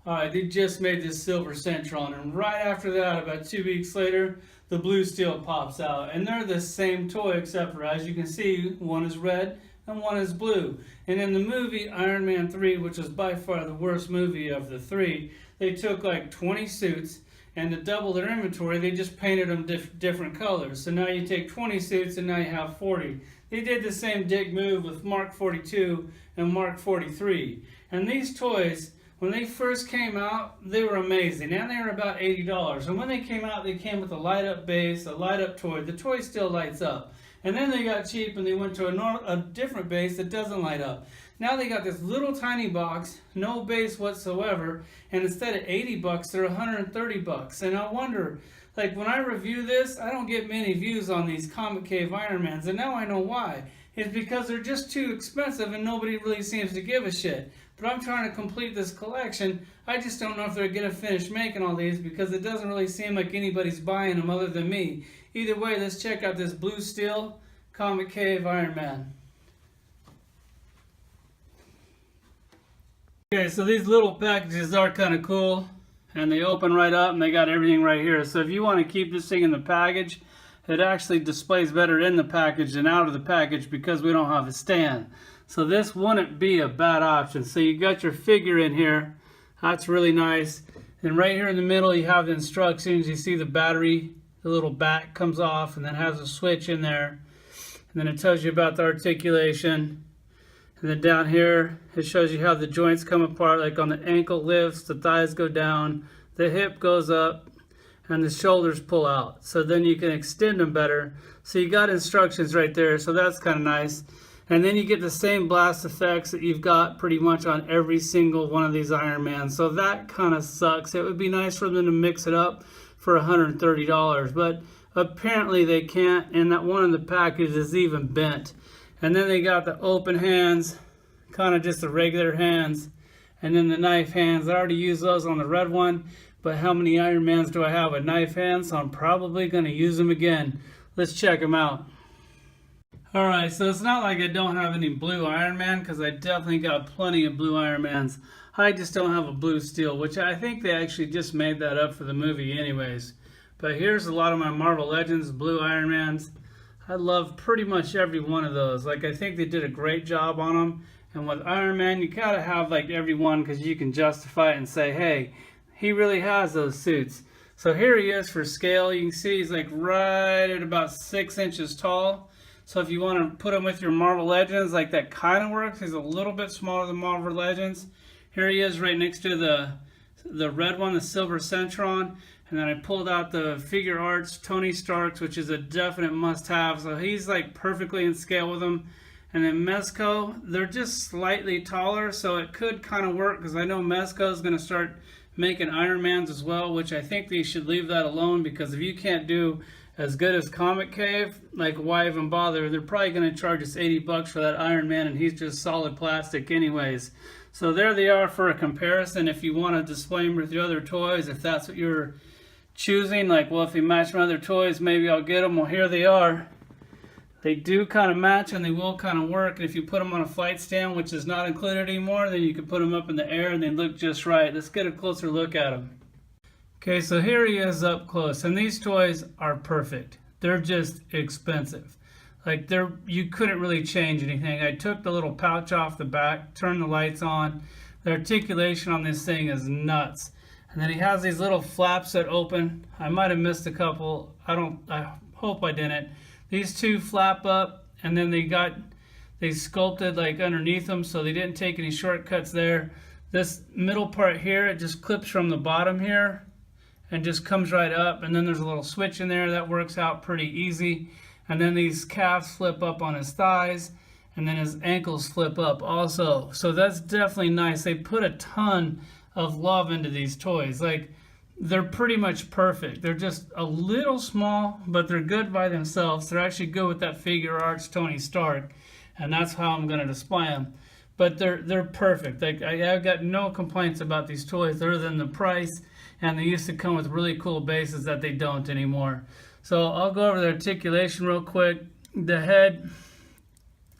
Alright, they just made this silver Centron, and right after that, about 2 weeks later, the blue steel pops out. And they're the same toy, except for, as you can see, one is red and one is blue. And in the movie Iron Man 3, which is by far the worst movie of the three, they took like 20 suits, and to double their inventory, they just painted them different colors. So now you take 20 suits and now you have 40. They did the same dick move with Mark 42 and Mark 43. And these toys, when they first came out, they were amazing, and they were about $80. And when they came out, they came with a light-up base, a light-up toy. The toy still lights up. And then they got cheap and they went to a different base that doesn't light up. Now they got this little tiny box, no base whatsoever, and instead of $80, they're $130. And I wonder, like when I review this, I don't get many views on these Comicave Iron Mans, and now I know why. It's because they're just too expensive and nobody really seems to give a shit. But I'm trying to complete this collection. I just don't know if they're going to finish making all these because it doesn't really seem like anybody's buying them other than me. Either way, let's check out this blue steel Comicave Iron Man. Okay, so these little packages are kind of cool, and they open right up and they got everything right here. So if you want to keep this thing in the package, it actually displays better in the package than out of the package because we don't have a stand. So this wouldn't be a bad option. So you got your figure in here. That's really nice. And right here in the middle you have the instructions. You see the battery, the little back comes off and then has a switch in there. And then it tells you about the articulation. And then down here it shows you how the joints come apart, like on the ankle lifts, the thighs go down, the hip goes up, and the shoulders pull out. So then you can extend them better. So you got instructions right there, so that's kind of nice. And then you get the same blast effects that you've got pretty much on every single one of these Iron Mans. So that kind of sucks. It would be nice for them to mix it up for $130, but apparently they can't, and that one in the package is even bent. And then they got the open hands, kind of just the regular hands, and then the knife hands. I already used those on the red one, but how many Iron Mans do I have with knife hands? So I'm probably going to use them again. Let's check them out. Alright, so it's not like I don't have any blue Iron Man, because I definitely got plenty of blue Iron Mans. I just don't have a blue steel, which I think they actually just made that up for the movie anyways. But here's a lot of my Marvel Legends blue Iron Mans. I love pretty much every one of those. Like, I think they did a great job on them. And with Iron Man, you gotta have like every one because you can justify it and say, hey, he really has those suits. So here he is for scale. You can see he's like right at about 6 inches tall. So if you want to put him with your Marvel Legends, like that kind of works. He's a little bit smaller than Marvel Legends. Here he is right next to the red one, the silver Centron. And then I pulled out the Figure Arts Tony Starks, which is a definite must-have. So he's like perfectly in scale with them. And then Mezco, they're just slightly taller, so it could kind of work because I know Mezco is going to start making Iron Mans as well, which I think they should leave that alone because if you can't do as good as Comicave, like why even bother? They're probably going to charge us $80 for that Iron Man, and he's just solid plastic anyways. So there they are for a comparison. If you want to display them with your other toys, if that's what you're choosing, like, well, if they match my other toys, maybe I'll get them. Well, here they are. They do kind of match and they will kind of work. And if you put them on a flight stand, which is not included anymore, then you can put them up in the air and they look just right. Let's get a closer look at them. Okay, so here he is up close, and these toys are perfect. They're just expensive. Like, you couldn't really change anything. I took the little pouch off the back, turned the lights on. The articulation on this thing is nuts. And then he has these little flaps that open. I might have missed a couple. I hope I didn't. These two flap up, and then they sculpted like underneath them, so they didn't take any shortcuts there. This middle part here, it just clips from the bottom here and just comes right up, and then there's a little switch in there that works out pretty easy. And then these calves flip up on his thighs, and then his ankles flip up also. So that's definitely nice. They put a ton of love into these toys. Like, they're pretty much perfect. They're just a little small, but they're good by themselves. They're actually good with that Figure Arts Tony Stark, and that's how I'm going to display them. But they're perfect. Like, I've got no complaints about these toys other than the price, and they used to come with really cool bases that they don't anymore. So I'll go over the articulation real quick. The head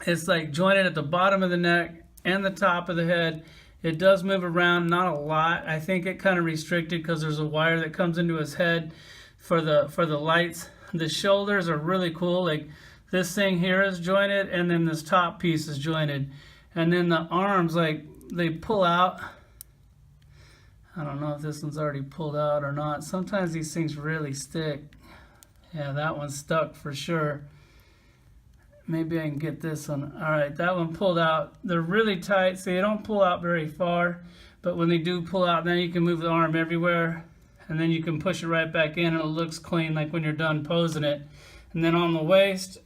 is like jointed at the bottom of the neck and the top of the head, It does move around, not a lot. I think it kind of restricted because there's a wire that comes into his head for the lights. The shoulders are really cool. Like this thing here is jointed, and then this top piece is jointed. And then the arms, like they pull out. I don't know if this one's already pulled out or not. Sometimes these things really stick. Yeah, that one's stuck for sure. Maybe I can get this one. All right, that one pulled out. They're really tight, so they don't pull out very far. But when they do pull out, then you can move the arm everywhere. And then you can push it right back in, and it looks clean like when you're done posing it. And then on the waist,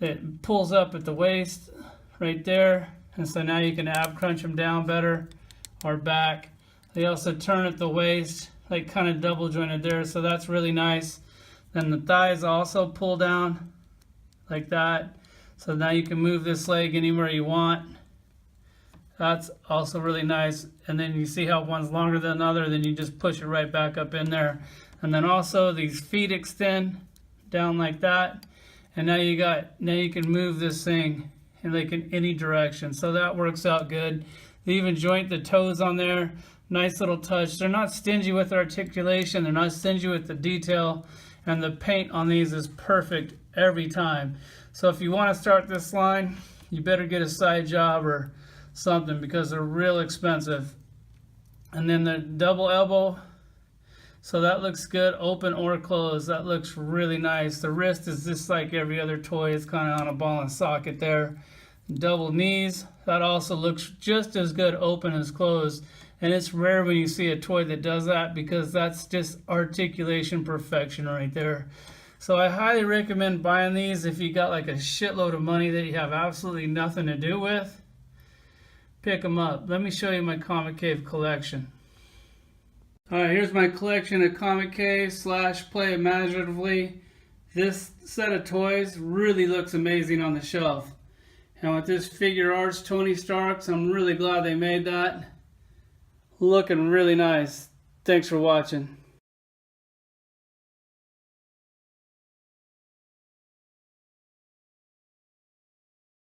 it pulls up at the waist right there. And so now you can ab crunch them down better or back. They also turn at the waist, like kind of double jointed there, so that's really nice. Then the thighs also pull down like that. So now you can move this leg anywhere you want. That's also really nice. And then you see how one's longer than the other, then you just push it right back up in there. And then also these feet extend down like that. And now you can move this thing in like in any direction. So that works out good. They even joint the toes on there. Nice little touch. They're not stingy with articulation. They're not stingy with the detail. And the paint on these is perfect every time. So if you want to start this line, you better get a side job or something because they're real expensive. And then the double elbow. So that looks good, open or closed. That looks really nice. The wrist is just like every other toy. It's kind of on a ball and socket there. Double knees. That also looks just as good open as closed. And it's rare when you see a toy that does that because that's just articulation perfection right there. So I highly recommend buying these if you got like a shitload of money that you have absolutely nothing to do with. Pick them up. Let me show you my Comicave collection. Alright, here's my collection of Comicave / Play Imaginatively. This set of toys really looks amazing on the shelf. And with this figure arts Tony Starks, I'm really glad they made that. Looking really nice. Thanks for watching.